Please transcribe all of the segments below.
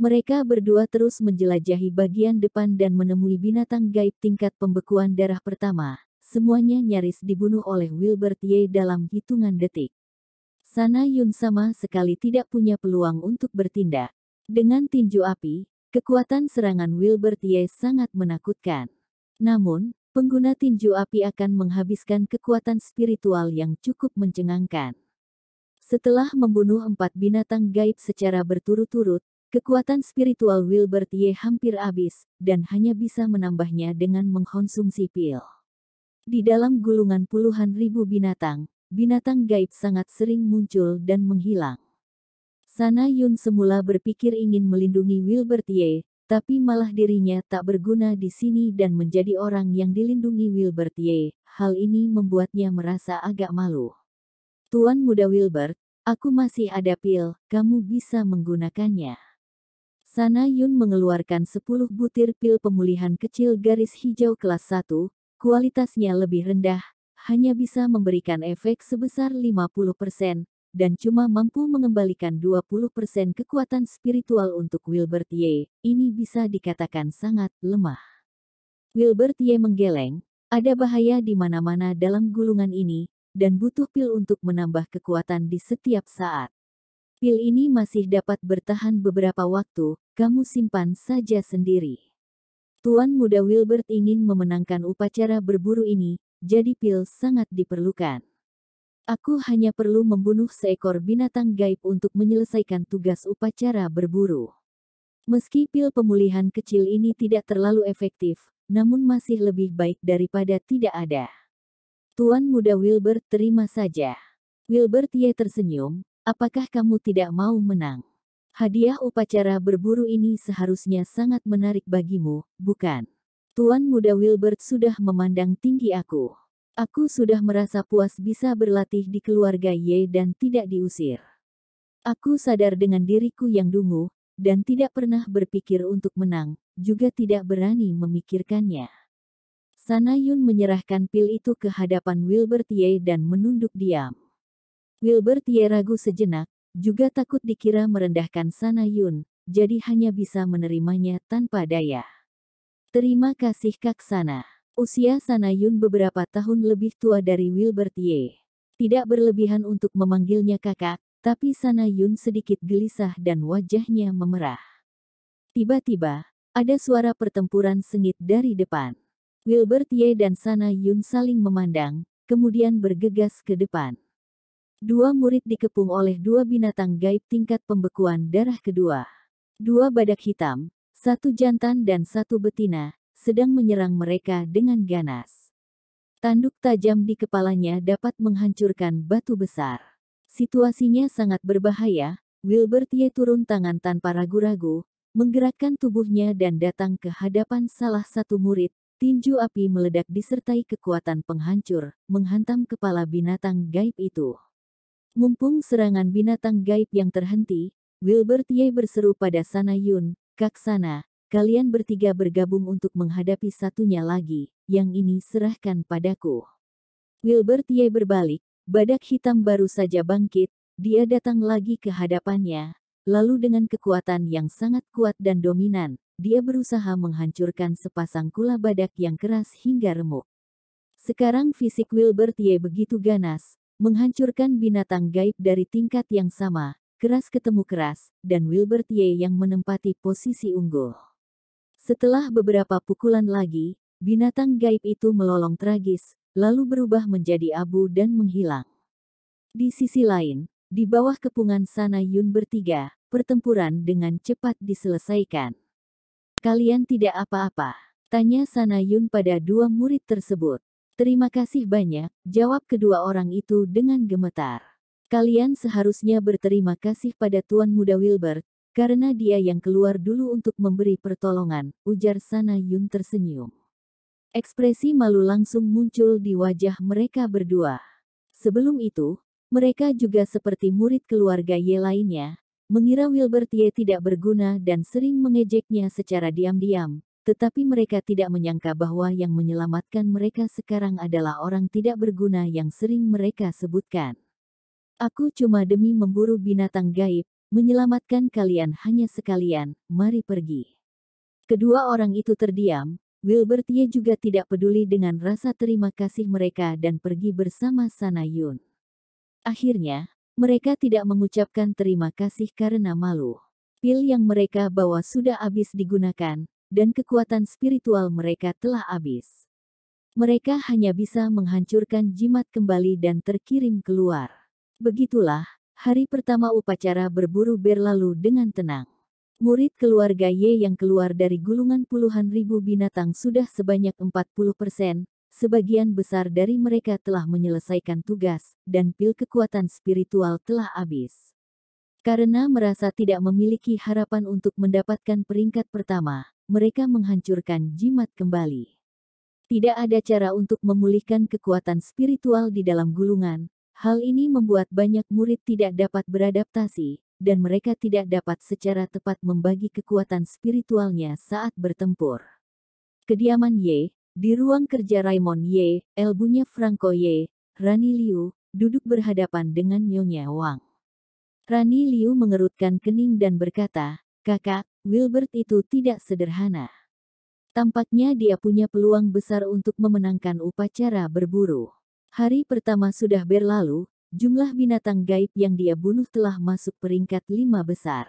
Mereka berdua terus menjelajahi bagian depan dan menemui binatang gaib tingkat pembekuan darah pertama. Semuanya nyaris dibunuh oleh Wilbert Ye dalam hitungan detik. Sana Yun sama sekali tidak punya peluang untuk bertindak. Dengan tinju api, kekuatan serangan Wilbert Ye sangat menakutkan. Namun, pengguna tinju api akan menghabiskan kekuatan spiritual yang cukup mencengangkan. Setelah membunuh 4 binatang gaib secara berturut-turut, kekuatan spiritual Wilbert Ye hampir habis, dan hanya bisa menambahnya dengan mengkonsumsi pil. Di dalam gulungan puluhan ribu binatang, binatang gaib sangat sering muncul dan menghilang. Sana Yun semula berpikir ingin melindungi Wilbert Ye, tapi malah dirinya tak berguna di sini dan menjadi orang yang dilindungi Wilbert Ye. Hal ini membuatnya merasa agak malu. Tuan Muda Wilbert, aku masih ada pil, kamu bisa menggunakannya. Sana Yun mengeluarkan 10 butir pil pemulihan kecil garis hijau kelas 1, kualitasnya lebih rendah, hanya bisa memberikan efek sebesar 50%, dan cuma mampu mengembalikan 20% kekuatan spiritual untuk Wilbert Ye. Ini bisa dikatakan sangat lemah. Wilbert Ye menggeleng, ada bahaya di mana-mana dalam gulungan ini, dan butuh pil untuk menambah kekuatan di setiap saat. Pil ini masih dapat bertahan beberapa waktu, kamu simpan saja sendiri. Tuan Muda Wilbert ingin memenangkan upacara berburu ini, jadi pil sangat diperlukan. Aku hanya perlu membunuh seekor binatang gaib untuk menyelesaikan tugas upacara berburu. Meski pil pemulihan kecil ini tidak terlalu efektif, namun masih lebih baik daripada tidak ada. Tuan Muda Wilbert terima saja. Wilbert Ye tersenyum, apakah kamu tidak mau menang? Hadiah upacara berburu ini seharusnya sangat menarik bagimu, bukan? Tuan Muda Wilbert sudah memandang tinggi aku. Aku sudah merasa puas bisa berlatih di keluarga Ye dan tidak diusir. Aku sadar dengan diriku yang dungu, dan tidak pernah berpikir untuk menang, juga tidak berani memikirkannya. Sana Yun menyerahkan pil itu ke hadapan Wilbert Ye dan menunduk diam. Wilbert Ye ragu sejenak, juga takut dikira merendahkan Sana Yun, jadi hanya bisa menerimanya tanpa daya. Terima kasih Kak Sana. Usia Sana Yun beberapa tahun lebih tua dari Wilbert Ye. Tidak berlebihan untuk memanggilnya kakak, tapi Sana Yun sedikit gelisah dan wajahnya memerah. Tiba-tiba, ada suara pertempuran sengit dari depan. Wilbert Ye dan Sana Yun saling memandang, kemudian bergegas ke depan. Dua murid dikepung oleh dua binatang gaib tingkat pembekuan darah kedua. Dua badak hitam, satu jantan dan satu betina, sedang menyerang mereka dengan ganas. Tanduk tajam di kepalanya dapat menghancurkan batu besar. Situasinya sangat berbahaya. Wilbert Ye turun tangan tanpa ragu-ragu, menggerakkan tubuhnya dan datang ke hadapan salah satu murid. Tinju api meledak disertai kekuatan penghancur, menghantam kepala binatang gaib itu. Mumpung serangan binatang gaib yang terhenti, Wilbert Ye berseru pada Sana Yun, Kak Sana, kalian bertiga bergabung untuk menghadapi satunya lagi, yang ini serahkan padaku. Wilbert Ye berbalik, badak hitam baru saja bangkit, dia datang lagi ke hadapannya, lalu dengan kekuatan yang sangat kuat dan dominan, dia berusaha menghancurkan sepasang kula badak yang keras hingga remuk. Sekarang fisik Wilbert Ye begitu ganas, menghancurkan binatang gaib dari tingkat yang sama, keras ketemu keras, dan Wilbert Ye yang menempati posisi unggul. Setelah beberapa pukulan lagi, binatang gaib itu melolong tragis, lalu berubah menjadi abu dan menghilang. Di sisi lain, di bawah kepungan Sana Yun bertiga, pertempuran dengan cepat diselesaikan. Kalian tidak apa-apa? Tanya Sana Yun pada dua murid tersebut. Terima kasih banyak, jawab kedua orang itu dengan gemetar. Kalian seharusnya berterima kasih pada Tuan Muda Wilbert, karena dia yang keluar dulu untuk memberi pertolongan, ujar Sana Yun tersenyum. Ekspresi malu langsung muncul di wajah mereka berdua. Sebelum itu, mereka juga seperti murid keluarga Ye lainnya, mengira Wilbert Ye tidak berguna dan sering mengejeknya secara diam-diam. Tetapi mereka tidak menyangka bahwa yang menyelamatkan mereka sekarang adalah orang tidak berguna yang sering mereka sebutkan. Aku cuma demi memburu binatang gaib, menyelamatkan kalian hanya sekalian, mari pergi. Kedua orang itu terdiam, Wilbert Ye juga tidak peduli dengan rasa terima kasih mereka dan pergi bersama Sana Yun. Akhirnya, mereka tidak mengucapkan terima kasih karena malu. Pil yang mereka bawa sudah habis digunakan, dan kekuatan spiritual mereka telah habis. Mereka hanya bisa menghancurkan jimat kembali dan terkirim keluar. Begitulah, hari pertama upacara berburu berlalu dengan tenang. Murid keluarga Ye yang keluar dari gulungan puluhan ribu binatang sudah sebanyak 40%, sebagian besar dari mereka telah menyelesaikan tugas, dan pil kekuatan spiritual telah habis. Karena merasa tidak memiliki harapan untuk mendapatkan peringkat pertama, mereka menghancurkan jimat kembali. Tidak ada cara untuk memulihkan kekuatan spiritual di dalam gulungan. Hal ini membuat banyak murid tidak dapat beradaptasi, dan mereka tidak dapat secara tepat membagi kekuatan spiritualnya saat bertempur. Kediaman Ye, di ruang kerja Raymond Ye, elbunya Franco Ye, Rani Liu, duduk berhadapan dengan Nyonya Wang. Rani Liu mengerutkan kening dan berkata, "Kakak, Wilbert itu tidak sederhana. Tampaknya dia punya peluang besar untuk memenangkan upacara berburu." Hari pertama sudah berlalu, jumlah binatang gaib yang dia bunuh telah masuk peringkat 5 besar.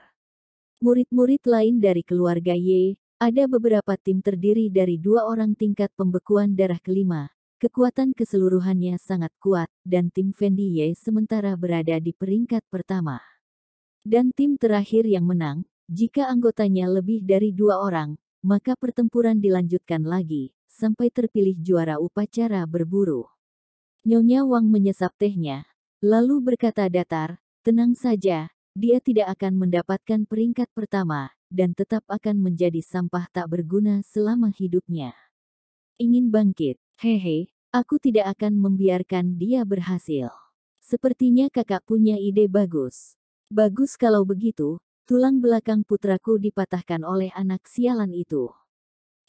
Murid-murid lain dari keluarga Ye, ada beberapa tim terdiri dari 2 orang tingkat pembekuan darah kelima, kekuatan keseluruhannya sangat kuat, dan tim Fendi Ye sementara berada di peringkat pertama. Dan tim terakhir yang menang, jika anggotanya lebih dari 2 orang, maka pertempuran dilanjutkan lagi, sampai terpilih juara upacara berburu. Nyonya Wang menyesap tehnya, lalu berkata datar, "Tenang saja, dia tidak akan mendapatkan peringkat pertama, dan tetap akan menjadi sampah tak berguna selama hidupnya. Ingin bangkit, hehe, aku tidak akan membiarkan dia berhasil." Sepertinya kakak punya ide bagus. Bagus kalau begitu. Tulang belakang putraku dipatahkan oleh anak sialan itu.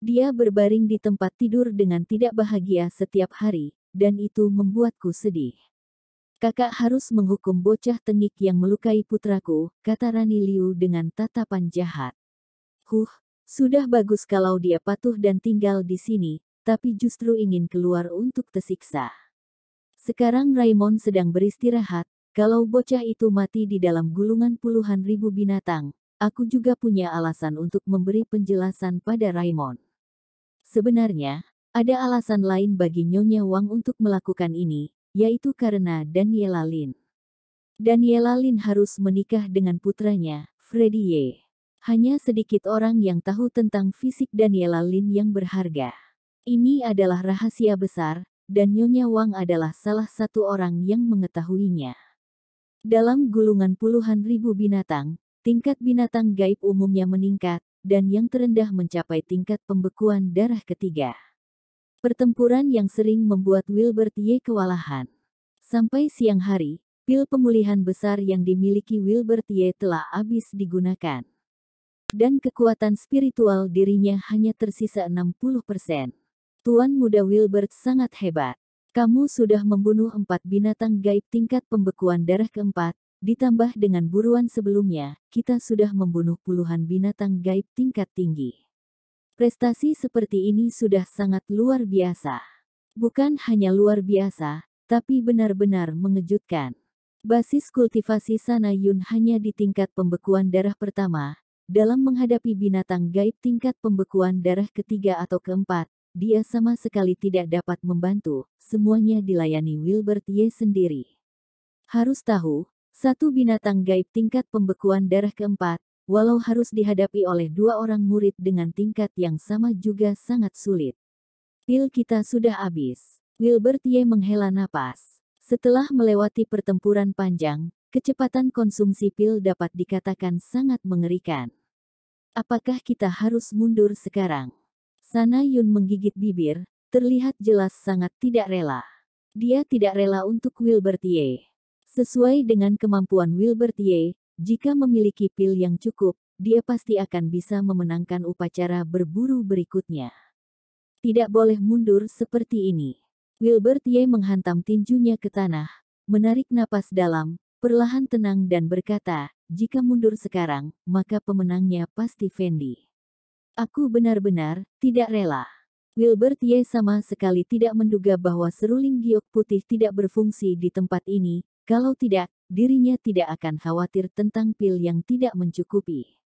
Dia berbaring di tempat tidur dengan tidak bahagia setiap hari, dan itu membuatku sedih. Kakak harus menghukum bocah tengik yang melukai putraku, kata Rani Liu dengan tatapan jahat. Sudah bagus kalau dia patuh dan tinggal di sini, tapi justru ingin keluar untuk tersiksa. Sekarang Raymond sedang beristirahat. Kalau bocah itu mati di dalam gulungan puluhan ribu binatang, aku juga punya alasan untuk memberi penjelasan pada Raymond. Sebenarnya, ada alasan lain bagi Nyonya Wang untuk melakukan ini, yaitu karena Daniela Lin. Daniela Lin harus menikah dengan putranya, Freddy Ye. Hanya sedikit orang yang tahu tentang fisik Daniela Lin yang berharga. Ini adalah rahasia besar, dan Nyonya Wang adalah salah satu orang yang mengetahuinya. Dalam gulungan puluhan ribu binatang, tingkat binatang gaib umumnya meningkat, dan yang terendah mencapai tingkat pembekuan darah ketiga. Pertempuran yang sering membuat Wilbert Ye kewalahan. Sampai siang hari, pil pemulihan besar yang dimiliki Wilbert Ye telah habis digunakan. Dan kekuatan spiritual dirinya hanya tersisa 60%. Tuan muda Wilbert sangat hebat. Kamu sudah membunuh 4 binatang gaib tingkat pembekuan darah keempat, ditambah dengan buruan sebelumnya, kita sudah membunuh puluhan binatang gaib tingkat tinggi. Prestasi seperti ini sudah sangat luar biasa. Bukan hanya luar biasa, tapi benar-benar mengejutkan. Basis kultivasi Sana Yun hanya di tingkat pembekuan darah pertama, dalam menghadapi binatang gaib tingkat pembekuan darah ketiga atau keempat. Dia sama sekali tidak dapat membantu, semuanya dilayani Wilbert Ye sendiri. Harus tahu, satu binatang gaib tingkat pembekuan darah keempat, walau harus dihadapi oleh 2 orang murid dengan tingkat yang sama juga sangat sulit. Pil kita sudah habis. Wilbert Ye menghela napas. Setelah melewati pertempuran panjang, kecepatan konsumsi pil dapat dikatakan sangat mengerikan. Apakah kita harus mundur sekarang? Sana Yun menggigit bibir, terlihat jelas sangat tidak rela. Dia tidak rela untuk Wilbert Ye. Sesuai dengan kemampuan Wilbert Ye, jika memiliki pil yang cukup, dia pasti akan bisa memenangkan upacara berburu berikutnya. Tidak boleh mundur seperti ini. Wilbert Ye menghantam tinjunya ke tanah, menarik napas dalam, perlahan tenang dan berkata, jika mundur sekarang, maka pemenangnya pasti Fendi. Aku benar-benar tidak rela. Wilbert Ye sama sekali tidak menduga bahwa seruling giok putih tidak berfungsi di tempat ini, kalau tidak, dirinya tidak akan khawatir tentang pil yang tidak mencukupi.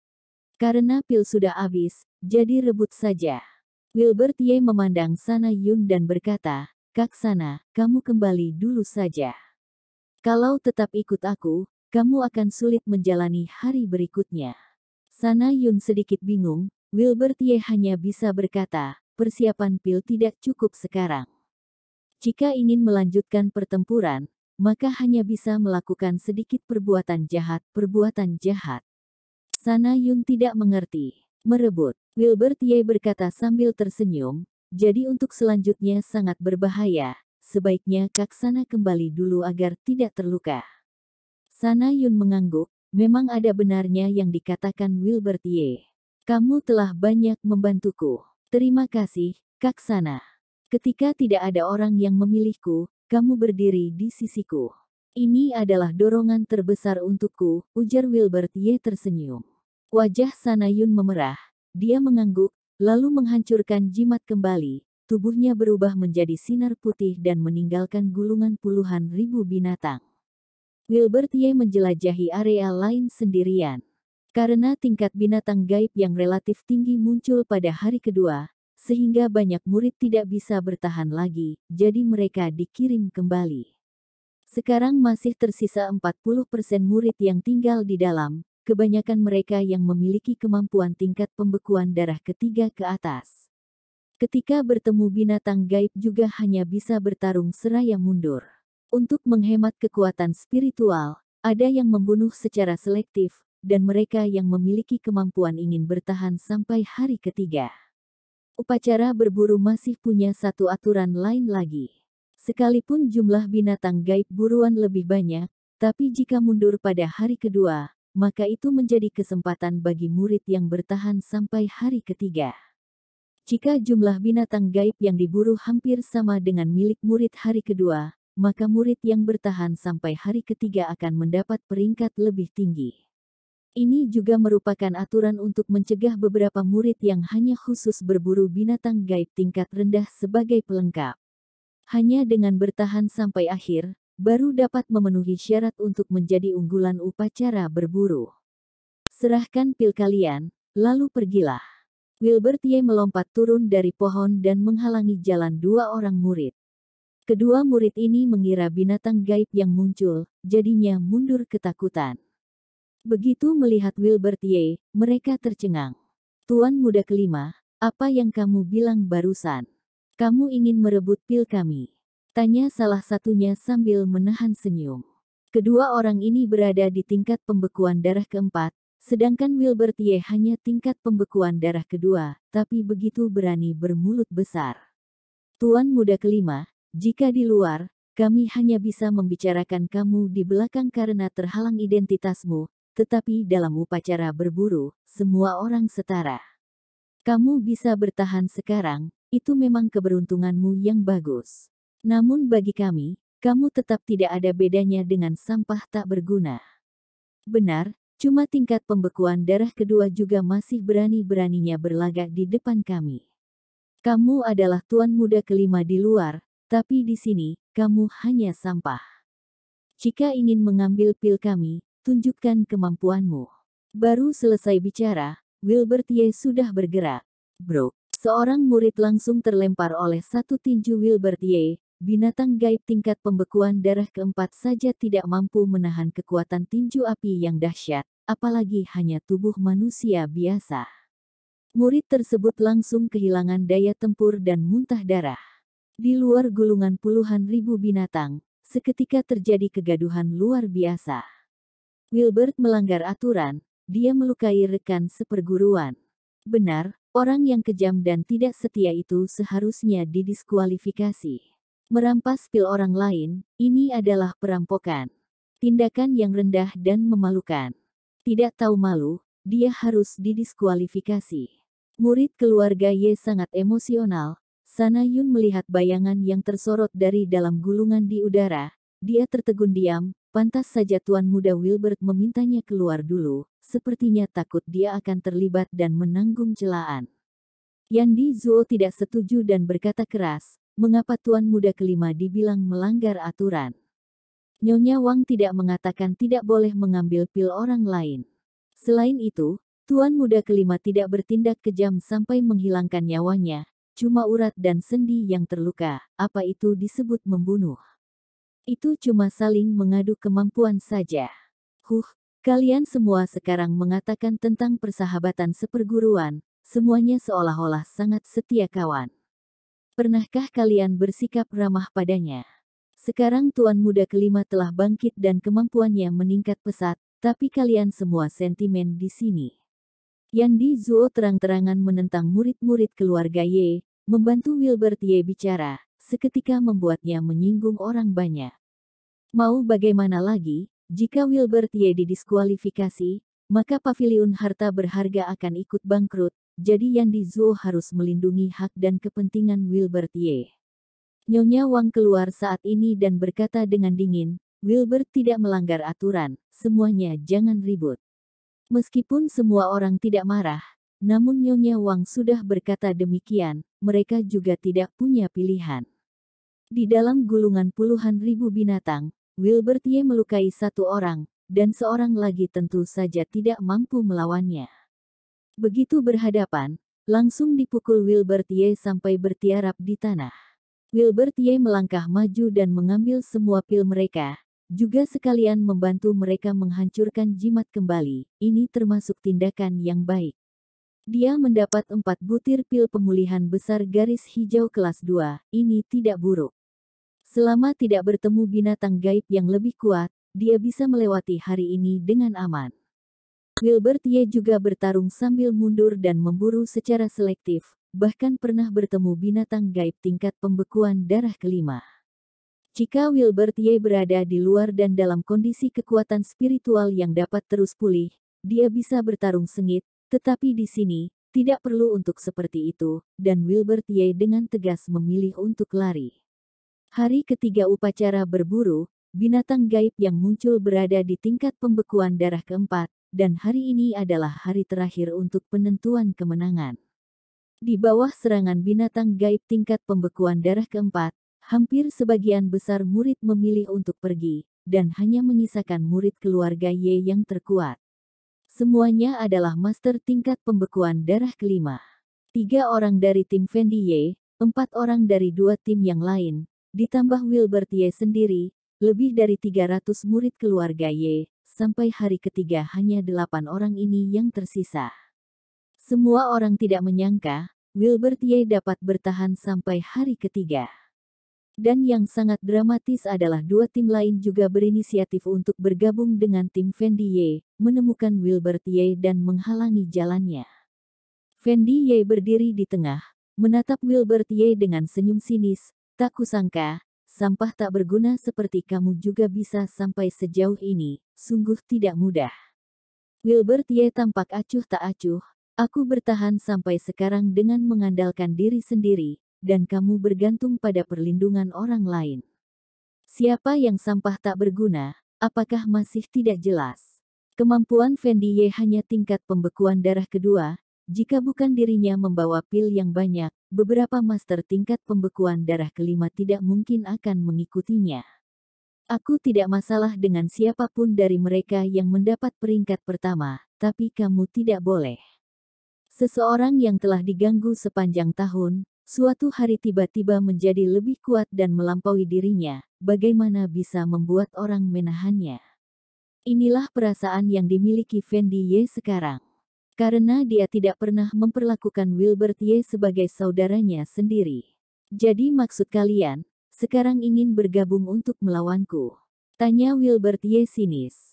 Karena pil sudah habis, jadi rebut saja. Wilbert Ye memandang Sana Yun dan berkata, Kak Sana, kamu kembali dulu saja. Kalau tetap ikut aku, kamu akan sulit menjalani hari berikutnya. Sana Yun sedikit bingung, Wilbert Ye hanya bisa berkata, persiapan pil tidak cukup sekarang. Jika ingin melanjutkan pertempuran, maka hanya bisa melakukan sedikit perbuatan jahat. Sana Yun tidak mengerti. Merebut. Wilbert Ye berkata sambil tersenyum, jadi untuk selanjutnya sangat berbahaya, sebaiknya Kak Sana kembali dulu agar tidak terluka. Sana Yun mengangguk, memang ada benarnya yang dikatakan Wilbert Ye. Kamu telah banyak membantuku. Terima kasih, Kak Sana. Ketika tidak ada orang yang memilihku, kamu berdiri di sisiku. Ini adalah dorongan terbesar untukku, ujar Wilbert Ye tersenyum. Wajah Sana Yun memerah, dia mengangguk, lalu menghancurkan jimat kembali, tubuhnya berubah menjadi sinar putih dan meninggalkan gulungan puluhan ribu binatang. Wilbert Ye menjelajahi area lain sendirian. Karena tingkat binatang gaib yang relatif tinggi muncul pada hari kedua, sehingga banyak murid tidak bisa bertahan lagi, jadi mereka dikirim kembali. Sekarang masih tersisa 40% murid yang tinggal di dalam, kebanyakan mereka yang memiliki kemampuan tingkat pembekuan darah ketiga ke atas. Ketika bertemu binatang gaib juga hanya bisa bertarung seraya mundur. Untuk menghemat kekuatan spiritual, ada yang membunuh secara selektif, dan mereka yang memiliki kemampuan ingin bertahan sampai hari ketiga. Upacara berburu masih punya satu aturan lain lagi. Sekalipun jumlah binatang gaib buruan lebih banyak, tapi jika mundur pada hari kedua, maka itu menjadi kesempatan bagi murid yang bertahan sampai hari ketiga. Jika jumlah binatang gaib yang diburu hampir sama dengan milik murid hari kedua, maka murid yang bertahan sampai hari ketiga akan mendapat peringkat lebih tinggi. Ini juga merupakan aturan untuk mencegah beberapa murid yang hanya khusus berburu binatang gaib tingkat rendah sebagai pelengkap. Hanya dengan bertahan sampai akhir, baru dapat memenuhi syarat untuk menjadi unggulan upacara berburu. Serahkan pil kalian, lalu pergilah. Wilbert Ye melompat turun dari pohon dan menghalangi jalan dua orang murid. Kedua murid ini mengira binatang gaib yang muncul, jadinya mundur ketakutan. Begitu melihat Wilbert Ye, mereka tercengang. Tuan muda kelima, apa yang kamu bilang barusan? Kamu ingin merebut pil kami? Tanya salah satunya sambil menahan senyum. Kedua orang ini berada di tingkat pembekuan darah keempat, sedangkan Wilbert Ye hanya tingkat pembekuan darah kedua, tapi begitu berani bermulut besar. Tuan muda kelima, jika di luar, kami hanya bisa membicarakan kamu di belakang karena terhalang identitasmu, tetapi dalam upacara berburu, semua orang setara. Kamu bisa bertahan sekarang, itu memang keberuntunganmu yang bagus. Namun bagi kami, kamu tetap tidak ada bedanya dengan sampah tak berguna. Benar, cuma tingkat pembekuan darah kedua juga masih berani-beraninya berlagak di depan kami. Kamu adalah tuan muda kelima di luar, tapi di sini, kamu hanya sampah. Jika ingin mengambil pil kami, tunjukkan kemampuanmu. Baru selesai bicara, Wilbert Ye sudah bergerak. Bro, seorang murid langsung terlempar oleh satu tinju Wilbert Ye. Binatang gaib tingkat pembekuan darah keempat saja tidak mampu menahan kekuatan tinju api yang dahsyat, apalagi hanya tubuh manusia biasa. Murid tersebut langsung kehilangan daya tempur dan muntah darah. Di luar gulungan puluhan ribu binatang, seketika terjadi kegaduhan luar biasa. Wilbert melanggar aturan, dia melukai rekan seperguruan. Benar, orang yang kejam dan tidak setia itu seharusnya didiskualifikasi. Merampas pil orang lain, ini adalah perampokan. Tindakan yang rendah dan memalukan. Tidak tahu malu, dia harus didiskualifikasi. Murid keluarga Ye sangat emosional. Sana Yun melihat bayangan yang tersorot dari dalam gulungan di udara. Dia tertegun diam, Pantas saja Tuan Muda Wilbert memintanya keluar dulu, sepertinya takut dia akan terlibat dan menanggung celaan. Yandi Zuo tidak setuju dan berkata keras, mengapa Tuan Muda kelima dibilang melanggar aturan? Nyonya Wang tidak mengatakan tidak boleh mengambil pil orang lain. Selain itu, Tuan Muda kelima tidak bertindak kejam sampai menghilangkan nyawanya, cuma urat dan sendi yang terluka, apa itu disebut membunuh? Itu cuma saling mengadu kemampuan saja. Kalian semua sekarang mengatakan tentang persahabatan seperguruan, semuanya seolah-olah sangat setia kawan. Pernahkah kalian bersikap ramah padanya? Sekarang Tuan Muda kelima telah bangkit dan kemampuannya meningkat pesat, tapi kalian semua sentimen di sini. Yandi Zuo terang-terangan menentang murid-murid keluarga Ye, membantu Wilbert Ye bicara, seketika membuatnya menyinggung orang banyak. Mau bagaimana lagi, jika Wilbert Ye didiskualifikasi, maka paviliun harta berharga akan ikut bangkrut, jadi Yandi Zuo harus melindungi hak dan kepentingan Wilbert Ye. Nyonya Wang keluar saat ini dan berkata dengan dingin, Wilbert tidak melanggar aturan, semuanya jangan ribut. Meskipun semua orang tidak marah, namun Nyonya Wang sudah berkata demikian, mereka juga tidak punya pilihan. Di dalam gulungan puluhan ribu binatang, Wilbert Ye melukai satu orang, dan seorang lagi tentu saja tidak mampu melawannya. Begitu berhadapan, langsung dipukul Wilbert Ye sampai bertiarap di tanah. Wilbert Ye melangkah maju dan mengambil semua pil mereka, juga sekalian membantu mereka menghancurkan jimat kembali, ini termasuk tindakan yang baik. Dia mendapat 4 butir pil pemulihan besar garis hijau kelas 2, ini tidak buruk. Selama tidak bertemu binatang gaib yang lebih kuat, dia bisa melewati hari ini dengan aman. Wilbert Ye juga bertarung sambil mundur dan memburu secara selektif, bahkan pernah bertemu binatang gaib tingkat pembekuan darah kelima. Jika Wilbert Ye berada di luar dan dalam kondisi kekuatan spiritual yang dapat terus pulih, dia bisa bertarung sengit, tetapi di sini, tidak perlu untuk seperti itu, dan Wilbert Ye dengan tegas memilih untuk lari. Hari ketiga upacara berburu, binatang gaib yang muncul berada di tingkat pembekuan darah keempat, dan hari ini adalah hari terakhir untuk penentuan kemenangan. Di bawah serangan binatang gaib tingkat pembekuan darah keempat, hampir sebagian besar murid memilih untuk pergi, dan hanya menyisakan murid keluarga Ye yang terkuat. Semuanya adalah master tingkat pembekuan darah kelima. 3 orang dari tim Fendi Ye, 4 orang dari 2 tim yang lain, ditambah Wilbert Ye sendiri, lebih dari 300 murid keluarga Ye, sampai hari ketiga hanya 8 orang ini yang tersisa. Semua orang tidak menyangka, Wilbert Ye dapat bertahan sampai hari ketiga. Dan yang sangat dramatis adalah 2 tim lain juga berinisiatif untuk bergabung dengan tim Fendi Ye, menemukan Wilbert Ye dan menghalangi jalannya. Fendi Ye berdiri di tengah, menatap Wilbert Ye dengan senyum sinis, tak kusangka, sampah tak berguna seperti kamu juga bisa sampai sejauh ini, sungguh tidak mudah. Wilbert Ye tampak acuh tak acuh, aku bertahan sampai sekarang dengan mengandalkan diri sendiri, dan kamu bergantung pada perlindungan orang lain. Siapa yang sampah tak berguna, apakah masih tidak jelas? Kemampuan Fendi Ye hanya tingkat pembekuan darah kedua, jika bukan dirinya membawa pil yang banyak, beberapa master tingkat pembekuan darah kelima tidak mungkin akan mengikutinya. Aku tidak masalah dengan siapapun dari mereka yang mendapat peringkat pertama, tapi kamu tidak boleh. Seseorang yang telah diganggu sepanjang tahun, suatu hari tiba-tiba menjadi lebih kuat dan melampaui dirinya, bagaimana bisa membuat orang menahannya? Inilah perasaan yang dimiliki Fendi Ye sekarang. Karena dia tidak pernah memperlakukan Wilbert Ye sebagai saudaranya sendiri. Jadi maksud kalian, sekarang ingin bergabung untuk melawanku? Tanya Wilbert Ye sinis.